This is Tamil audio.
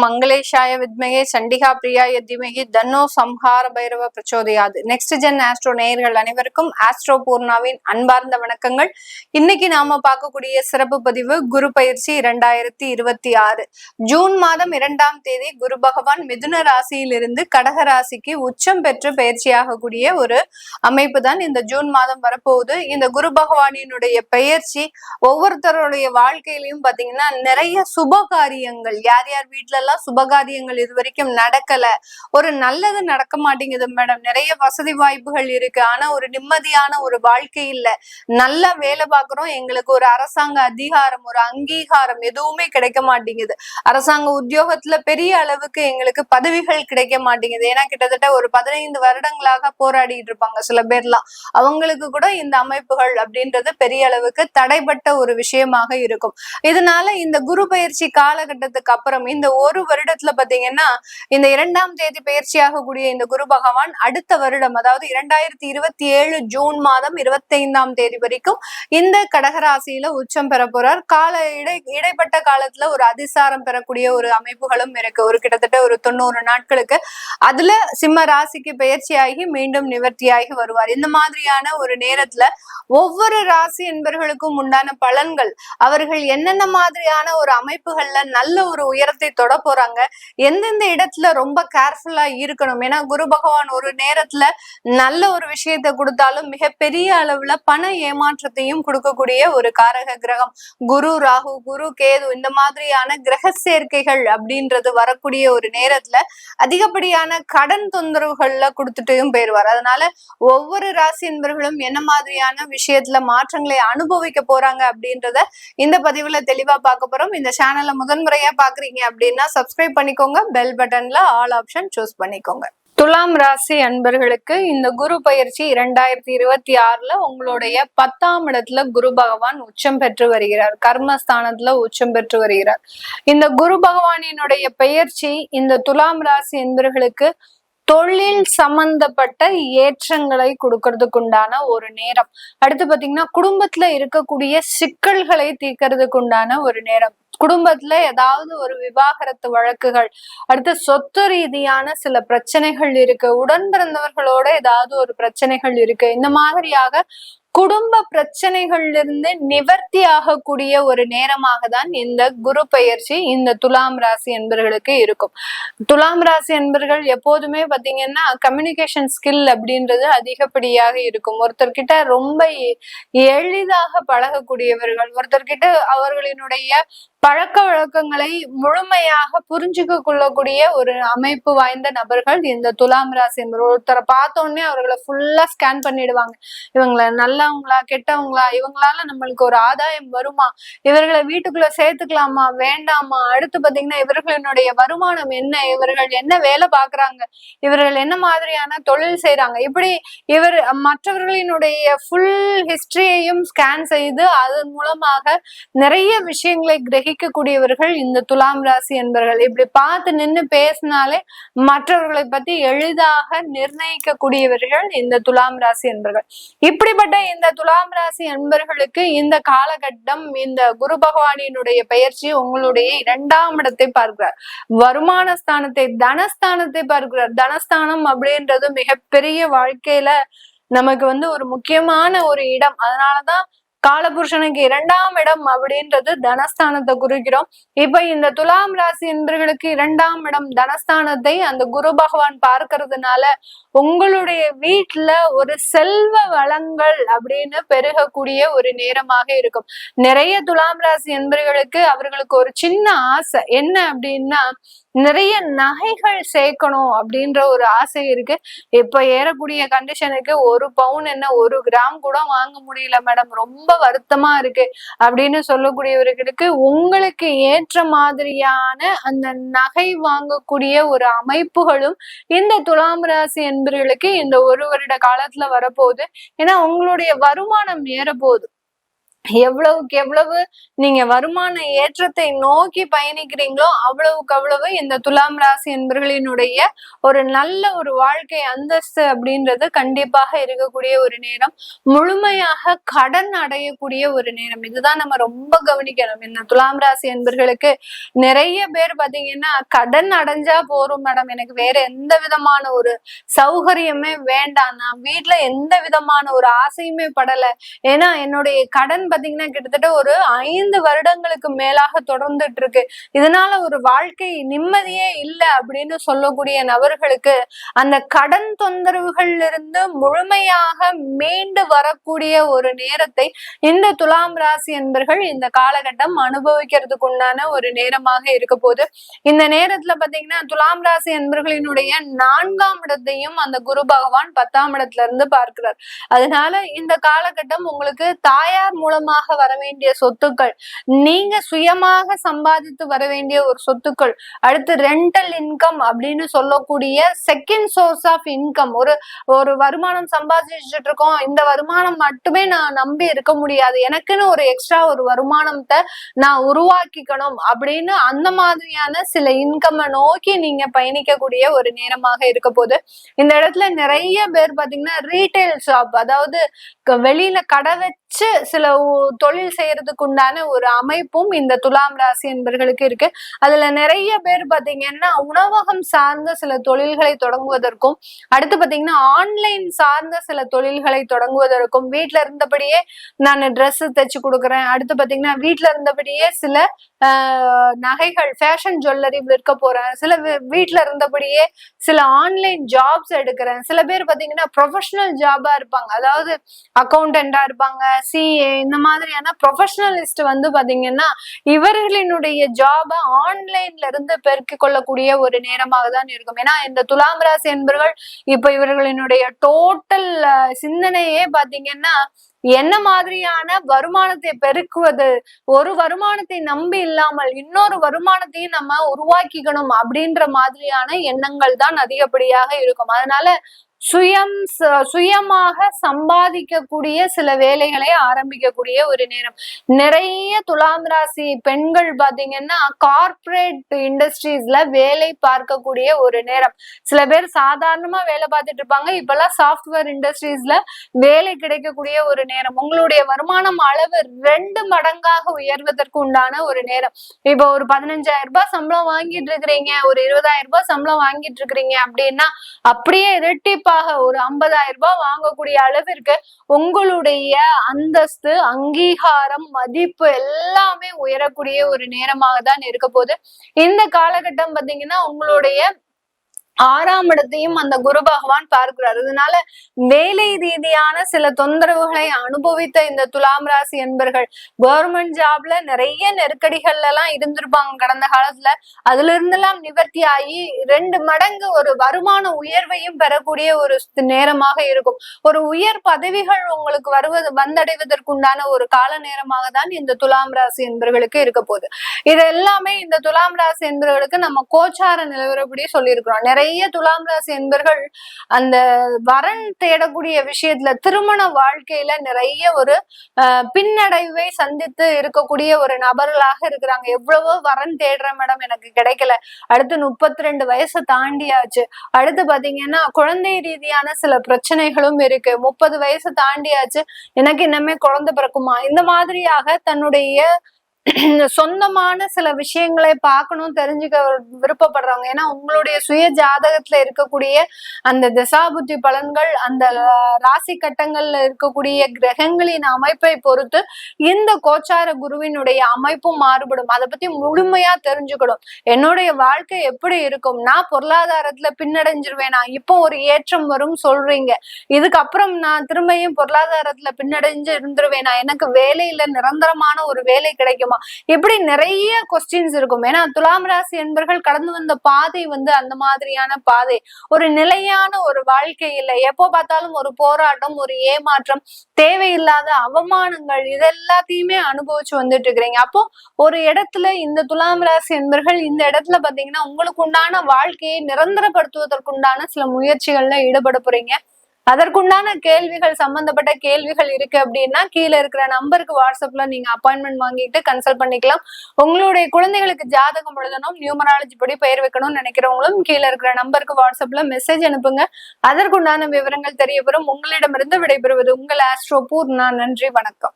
மங்களேஷாய வித்மகே சண்டிகா பிரியாய தீமகி தன்னோ சம்ஹார பைரவ பிரச்சோதயாது. நெக்ஸ்ட் ஜென் ஆஸ்ட்ரோ நேயர்கள் அனைவருக்கும் ஆஸ்ட்ரோ பூர்ணாவின் அன்பார்ந்த வணக்கங்கள். இன்னைக்கு நாம பார்க்கக்கூடிய சிறப்பு பதிவு குரு பயிற்சி 2026 ஜூன் மாதம் 2ஆம் தேதி குரு பகவான் மிதுன ராசியிலிருந்து கடக ராசிக்கு உச்சம் பெற்று பயிற்சியாகக்கூடிய ஒரு அமைப்பு தான் இந்த ஜூன் மாதம் வரப்போகுது. இந்த குரு பகவானினுடைய பெயர்ச்சி ஒவ்வொருத்தருடைய வாழ்க்கையிலையும் பாத்தீங்கன்னா நிறைய சுப காரியங்கள், யார் யார் வீட்டுல எல்லாம் சுபகாரியங்கள் இது வரைக்கும் நடக்கல, ஒரு நல்லது நடக்க மாட்டேங்குது மேடம், நிறைய வசதி வாய்ப்புகள் இருக்கு, ஆனா ஒரு நிம்மதியான ஒரு வாழ்க்கை இல்ல, நல்லா வேலை பார்க்கிறோம், எங்களுக்கு ஒரு அரசாங்க அதிகாரம் ஒரு அங்கீகாரம் எதுவுமே கிடைக்க மாட்டேங்குது, அரசாங்க உத்தியோகத்துல பெரிய அளவுக்கு எங்களுக்கு பதவிகள் கிடைக்க மாட்டேங்குது, ஏன்னா கிட்டத்தட்ட ஒரு 15 வருடங்களாக போராடிட்டு இருப்பாங்க சில பேர்லாம், அவங்களுக்கு கூட இந்த அமைப்புகள் அப்படின்றது பெரிய அளவுக்கு தடைப்பட்ட ஒரு விஷயமாக இருக்கும். இதனால இந்த குரு பயிற்சி காலகட்டத்துக்கு அப்புறம் இந்த ஒரு வருடத்துல பாத்தீங்கன்னா இந்த 2ஆம் தேதி பயிற்சியாகக்கூடிய இந்த குரு பகவான் அடுத்த வருடம், அதாவது 2027 ஜூன் மாதம் 25ஆம் தேதி வரைக்கும் இந்த கடகராசியில உச்சம் பெற போறார். இடைப்பட்ட காலத்துல ஒரு அதிசாரம் பெறக்கூடிய ஒரு அமைப்புகளும் இருக்கு, ஒரு கிட்டத்தட்ட ஒரு 90 நாட்களுக்கு. அதுல சிம்ம ராசிக்கு பயிற்சியாகி மீண்டும் நிவர்த்தியாகி வருவார். இந்த மாதிரியான ஒரு நேரத்துல ஒவ்வொரு ராசி என்பவர்களுக்கும் உண்டான பலன்கள், அவர்கள் என்னென்ன மாதிரியான ஒரு அமைப்புகள்ல நல்ல ஒரு உயரத்தை தொட போறாங்க, எந்தெந்த இடத்துல ரொம்ப கேர்ஃபுல்லா இருக்கணும். ஏன்னா குரு பகவான் ஒரு நேரத்துல நல்ல ஒரு விஷயத்தை கொடுத்தாலும் மிகப்பெரிய அளவுல பண ஏமாற்றத்தையும் கொடுக்கக்கூடிய ஒரு காரக கிரகம். குரு ராகு, குரு கேது இந்த மாதிரியான கிரக சேர்க்கைகள் அப்படின்றது வரக்கூடிய ஒரு நேரத்துல அதிகப்படியான கடன் தொந்தரவுகள்ல கொடுத்துட்டும் போயிடுவார். அதனால ஒவ்வொரு ராசி என்பவர்களும் என்ன மாதிரியான விஷயத்துல மாற்றங்களை அனுபவிக்க போறாங்க அப்படின்றத இந்த பதிவுல தெளிவா பார்க்க போறோம். இந்த சேனலை முதன்முறையா பாக்குறீங்க அப்படின்னா சப்ஸ்கிரைப் பண்ணிக்கோங்க, பெல் பட்டன்ல ஆல் ஆப்ஷன் சூஸ் பண்ணிக்கோங்க. துலாம் ராசி அன்பர்களுக்கு இந்த குரு பயிற்சி 2026 உங்களுடைய 10ஆம் இடத்துல குரு பகவான் உச்சம் பெற்று வருகிறார், கர்மஸ்தானத்துல உச்சம் பெற்று வருகிறார். இந்த குரு பகவானினுடைய பெயர்ச்சி இந்த துலாம் ராசி என்பர்களுக்கு தொழில் சம்பந்தப்பட்ட ஏற்றங்களை கொடுக்கறதுக்கு உண்டான ஒரு நேரம். அடுத்து பாத்தீங்கன்னா குடும்பத்துல இருக்கக்கூடிய சிக்கல்களை தீர்க்கறதுக்கு உண்டான ஒரு நேரம். குடும்பத்துல ஏதாவது ஒரு விவாகரத்து வழக்குகள், அடுத்து சொத்து ரீதியான சில பிரச்சனைகள் இருக்கு, உடன் பிறந்தவர்களோட ஏதாவது ஒரு பிரச்சனைகள் இருக்கு, இந்த மாதிரியாக குடும்ப பிரச்சனைகள்ல இருந்து நிவர்த்தி ஆகக்கூடிய ஒரு நேரமாக தான் இந்த குரு பெயர்ச்சி இந்த துலாம் ராசி என்பர்களுக்கு இருக்கும். துலாம் ராசி என்பர்கள் எப்போதுமே பாத்தீங்கன்னா கம்யூனிகேஷன் ஸ்கில் அப்படின்றது அதிகப்படியாக இருக்கும். ஒருத்தர்கிட்ட ரொம்ப எளிதாக பழகக்கூடியவர்கள், ஒருத்தர்கிட்ட அவர்களினுடைய பழக்க வழக்கங்களை முழுமையாக புரிஞ்சுக்க கொள்ளக்கூடிய ஒரு அமைப்பு வாய்ந்த நபர்கள் இந்த துலாம் ராசி என்பவர்கள். ஒருத்தரை பார்த்தோன்னே அவர்களை ஃபுல்லா ஸ்கேன் பண்ணிடுவாங்க, இவங்களை நல்லவங்களா கெட்டவங்களா, இவங்களால நம்மளுக்கு ஒரு ஆதாயம் வருமா, இவர்களை வீட்டுக்குள்ள சேர்த்துக்கலாமா வேண்டாமா, அடுத்து பாத்தீங்கன்னா இவர்களினுடைய வருமானம் என்ன, இவர்கள் என்ன வேலை பாக்குறாங்க, இவர்கள் என்ன மாதிரியான தொழில் செய்யறாங்க, இப்படி இவர் மற்றவர்களினுடைய ஃபுல் ஹிஸ்டரியையும் ஸ்கேன் செய்து அதன் மூலமாக நிறைய விஷயங்களை கிரகிக்கக்கூடியவர்கள் இந்த துலாம் ராசி என்பவர்கள். இப்படி பார்த்து நின்று பேசினாலே மற்றவர்களை பத்தி எளிதாக நிர்ணயிக்க கூடியவர்கள் இந்த துலாம் ராசி என்பவர்கள். இப்படிப்பட்ட இந்த துலாம் ராசி என்பவர்களுக்கு இந்த காலகட்டம் இந்த குரு பகவானினுடைய பெயர்ச்சி உங்களுடைய 2ஆம் இடத்தை பார்க்கிறார், வருமான ஸ்தானத்தை தனஸ்தானத்தை பார்க்கிறார். தனஸ்தானம் அப்படின்றது மிகப்பெரிய வாழ்க்கையில நமக்கு ஒரு முக்கியமான ஒரு இடம். அதனாலதான் காலபுருஷனுக்கு 2ஆம் இடம் அப்படின்றது தனஸ்தானத்தை குறிக்கிறோம். இப்ப இந்த துலாம் ராசி என்பவர்களுக்கு 2ஆம் இடம் தனஸ்தானத்தை அந்த குரு பகவான் பார்க்கறதுனால உங்களுடைய வீட்டுல ஒரு செல்வ வளங்கள் அப்படின்னு பெருகக்கூடிய ஒரு நேரமாக இருக்கும். நிறைய துலாம் ராசி என்பவர்களுக்கு அவர்களுக்கு ஒரு சின்ன ஆசை என்ன அப்படின்னா, நிறைய நகைகள் சேர்க்கணும் அப்படின்ற ஒரு ஆசை இருக்கு. இப்ப ஏறக்கூடிய கண்டிஷனுக்கு 1 பவுன் என்ன 1 கிராம் கூட வாங்க முடியல மேடம், ரொம்ப வருத்தமா இருக்கு அப்படின்னு சொல்லக்கூடியவர்களுக்கு உங்களுக்கு ஏற்ற மாதிரியான அந்த நகை வாங்கக்கூடிய ஒரு அமைப்புகளும் இந்த துலாம் ராசி என்பவர்களுக்கு இந்த 1 வருட காலத்துல வரப்போகுது. ஏன்னா உங்களுடைய வருமானம் ஏறப்போகுது. எவ்வளவுக்கு எவ்வளவு நீங்க வருமான ஏற்றத்தை நோக்கி பயணிக்கிறீங்களோ அவ்வளவுக்கு அவ்வளவு இந்த துலாம் ராசி என்பர்களினுடைய ஒரு நல்ல ஒரு வாழ்க்கை அந்தஸ்து அப்படின்றது கண்டிப்பாக இருக்கக்கூடிய ஒரு நேரம். முழுமையாக கடன் அடையக்கூடிய ஒரு நேரம். இதுதான் நம்ம ரொம்ப கவனிக்கணும். இந்த துலாம் ராசி என்பர்களுக்கு நிறைய பேர் பாத்தீங்கன்னா கடன் அடைஞ்சா போறோம் மேடம், எனக்கு வேற எந்த விதமான ஒரு சௌகரியமே வேண்டாம், நான் வீட்டுல எந்த விதமான ஒரு ஆசையுமே படல, ஏன்னா என்னுடைய கடன் பாத்தீங்கன்னா கிட்டத்தட்ட ஒரு 5 வருடங்களுக்கு மேலாக தொடர்ந்துட்டு இருக்கு, இதனால ஒரு வாழ்க்கை நிம்மதியே இல்லை அப்படின்னு சொல்லக்கூடிய நபர்களுக்கு அந்த கடன் தொந்தரவுகள்ல இருந்து முழுமையாக மீண்டு வரக்கூடிய ஒரு நேரத்தை இந்த துலாம் ராசி என்பர்கள் இந்த காலகட்டம் அனுபவிக்கிறதுக்கு உண்டான ஒரு நேரமாக இருக்க போது. இந்த நேரத்துல பாத்தீங்கன்னா துலாம் ராசி என்பர்களினுடைய 4ஆம் இடத்தையும் அந்த குரு பகவான் 10ஆம் இடத்துல இருந்து பார்க்கிறார். அதனால இந்த காலகட்டம் உங்களுக்கு தாயார் மூலமாக வர வேண்டிய சொத்துக்கள், நீங்க சுயமாக சம்பாதித்து வர வேண்டிய ஒரு சொத்துக்கள், அடுத்து ரெண்டல் இன்கம் அப்படின்னு சொல்லக்கூடிய செகண்ட் சோர்ஸ் ஆஃப் இன்கம், ஒரு வருமானம் சம்பாதிச்சுட்டு இருக்கோம், இந்த வருமானம் மட்டுமே நான் நம்பி இருக்க முடியாது, எனக்குன்னு ஒரு எக்ஸ்ட்ரா ஒரு வருமானத்தை நான் உருவாக்கிக்கணும் அப்படின்னு அந்த மாதிரியான சில இன்கம் நோக்கி நீங்க பயணிக்கக்கூடிய ஒரு நேரமாக இருக்க போது. இந்த இடத்துல நிறைய பேர் பாத்தீங்கன்னா ரீட்டைல் ஷாப், அதாவது வெளியில கடை வச்சு சில தொழில் செய்யறதுக்கு உண்டான ஒரு அமைப்பும் இந்த துலாம் ராசி என்பர்களுக்கு இருக்கு. அதுல நிறைய பேர் பாத்தீங்கன்னா உணவகம் சார்ந்த சில தொழில்களை தொடங்குவதற்கும், அடுத்து பாத்தீங்கன்னா ஆன்லைன் சார்ந்த சில தொழில்களை தொடங்குவதற்கும், வீட்டுல இருந்தபடியே நான் ட்ரெஸ் தைச்சு கொடுக்குறேன், அடுத்து பாத்தீங்கன்னா வீட்டுல இருந்தபடியே சில நகைகள் ஃபேஷன் ஜுவல்லரி விற்க போறேன், சில வீட்டுல இருந்தபடியே சில ஆன்லைன் ஜாப்ஸ் எடுக்கிறேன், சில பேர் பாத்தீங்கன்னா ப்ரொஃபஷனல் ஜாபா இருப்பாங்க, அதாவது அக்கௌண்டண்டா இருப்பாங்க, சிஏ, இந்த மாதிரியான ப்ரொஃபஷனலிஸ்ட் வந்து பாத்தீங்கன்னா இவர்களினுடைய ஜாப ஆன்லைன்ல இருந்து பெருக்கிக் கொள்ளக்கூடிய ஒரு நேரமாக தான் இருக்கும். ஏன்னா இந்த துலாம் ராசி என்பர்கள் இப்ப இவர்களினுடைய டோட்டல் சிந்தனையே பாத்தீங்கன்னா என்ன மாதிரியான வருமானத்தை பெருக்குவது, ஒரு வருமானத்தை நம்பி இல்லாமல் இன்னொரு வருமானத்தையும் நம்ம உருவாக்கிக்கணும் அப்படின்ற மாதிரியான எண்ணங்கள் தான் அதிகப்படியாக இருக்கும். அதனால சுயமாக சம்பாதிக்கக்கூடிய சில வேலைகளை ஆரம்பிக்கக்கூடிய ஒரு நேரம். நிறைய துலாம் ராசி பெண்கள் பாத்தீங்கன்னா கார்ப்பரேட் இண்டஸ்ட்ரீஸ்ல வேலை பார்க்கக்கூடிய ஒரு நேரம். சில பேர் சாதாரணமா வேலை பார்த்துட்டு இருப்பாங்க, இப்பெல்லாம் சாஃப்ட்வேர் இண்டஸ்ட்ரீஸ்ல வேலை கிடைக்கக்கூடிய ஒரு நேரம். உங்களுடைய வருமானம் அளவு 2 மடங்காக உயர்வதற்கு உண்டான ஒரு நேரம். இப்போ ஒரு 15,000 ரூபாய் சம்பளம் வாங்கிட்டு இருக்கிறீங்க, ஒரு 20,000 ரூபாய் சம்பளம் வாங்கிட்டு இருக்கிறீங்க அப்படின்னா அப்படியே இரட்டிப்பு ஒரு 50,000 ரூபாய் வாங்கக்கூடிய அளவிற்கு உங்களுடைய அந்தஸ்து, அங்கீகாரம், மதிப்பு எல்லாமே உயரக்கூடிய ஒரு நேரமாக தான் இருக்க போது. இந்த காலகட்டம் பாத்தீங்கன்னா உங்களுடைய 6ஆம் இடத்தையும் அந்த குரு பகவான் பார்க்கிறார். இதனால வேலை ரீதியான சில தொந்தரவுகளை அனுபவித்த இந்த துலாம் ராசி என்பர்கள் கவர்மெண்ட் ஜாப்ல நிறைய நெருக்கடிகள்ல எல்லாம் இருந்திருப்பாங்க கடந்த காலத்துல, அதுல இருந்தெல்லாம் நிவர்த்தி ஆகி 2 மடங்கு ஒரு வருமான உயர்வையும் பெறக்கூடிய ஒரு நேரமாக இருக்கும். ஒரு உயர் பதவிகள் உங்களுக்கு வந்தடைவதற்குண்டான ஒரு கால நேரமாக தான் இந்த துலாம் ராசி என்பர்களுக்கு இருக்க போகுது. இது எல்லாமே இந்த துலாம் ராசி என்பர்களுக்கு நம்ம கோச்சார நிலவரப்படி சொல்லியிருக்கிறோம். நிறைய துலாம் ராசி என்பர்கள் அந்த வரன் தேடக்கூடிய விஷயத்துல, திருமண வாழ்க்கையில நிறைய ஒரு பின்னடைவை சந்தித்து இருக்கக்கூடிய ஒரு நபர்களாக இருக்கிறாங்க. எவ்வளவோ வரன் தேடுற மேடம், எனக்கு கிடைக்கல, அடுத்து 32 வயசை தாண்டியாச்சு, அடுத்து பாத்தீங்கன்னா குழந்தை ரீதியான சில பிரச்சனைகளும் இருக்கு, 30 வயசு தாண்டியாச்சு, எனக்கு இன்னமே குழந்தை பிறக்குமா, இந்த மாதிரியாக தன்னுடைய சொந்தமான சில விஷயங்களை பார்க்கணும், தெரிஞ்சுக்க விருப்பப்படுறவங்க. ஏன்னா உங்களுடைய சுய ஜாதகத்துல இருக்கக்கூடிய அந்த தசாபுத்தி பலன்கள், அந்த ராசி கட்டங்கள்ல இருக்கக்கூடிய கிரகங்களின் அமைப்பை பொறுத்து இந்த கோச்சார குருவினுடைய அமைப்பும் மாறுபடும். அதை பத்தி முழுமையா தெரிஞ்சுக்கணும். என்னுடைய வாழ்க்கை எப்படி இருக்கும், நான் பொருளாதாரத்துல பின்னடைஞ்சிருவேனா, இப்போ ஒரு ஏற்றம் வரும் சொல்றீங்க, இதுக்கப்புறம் நான் திரும்பியும் பொருளாதாரத்துல பின்னடைஞ்சு இருந்துருவேனா, எனக்கு வேலையில நிரந்தரமான ஒரு வேலை கிடைக்குமா, இப்படி நிறைய கொஸ்டின்ஸ் இருக்கும். ஏன்னா துலாம் ராசி என்பர்கள் கடந்து வந்த பாதை வந்து அந்த மாதிரியான பாதை, ஒரு நிலையான ஒரு வாழ்க்கை இல்லை. எப்போ பார்த்தாலும் ஒரு போராட்டம், ஒரு ஏமாற்றம், தேவையில்லாத அவமானங்கள், இதெல்லாத்தையுமே அனுபவிச்சு வந்துட்டு இருக்கிறீங்க. அப்போ ஒரு இடத்துல இந்த துலாம் ராசி என்பர்கள் இந்த இடத்துல பாத்தீங்கன்னா உங்களுக்கு உண்டான வாழ்க்கையை நிரந்தரப்படுத்துவதற்குண்டான சில முயற்சிகள்ல ஈடுபட போறீங்க. அதற்குண்டான கேள்விகள் சம்பந்தப்பட்ட கேள்விகள் இருக்கு அப்படின்னா கீழே இருக்கிற நம்பருக்கு வாட்ஸ்அப்ல நீங்க அப்பாயின்மெண்ட் வாங்கிட்டு கன்சல்ட் பண்ணிக்கலாம். உங்களுடைய குழந்தைகளுக்கு ஜாதகம் எழுதணும், நியூமராலஜி படி பெயர் வைக்கணும்னு நினைக்கிறவங்களும் கீழே இருக்கிற நம்பருக்கு வாட்ஸ்அப்ல மெசேஜ் அனுப்புங்க. அதற்குண்டான விவரங்கள் தெரிய வரும். உங்களிடமிருந்து விடைபெறுவது உங்கள் ஆஸ்ட்ரோ பூர்ணா. நன்றி, வணக்கம்.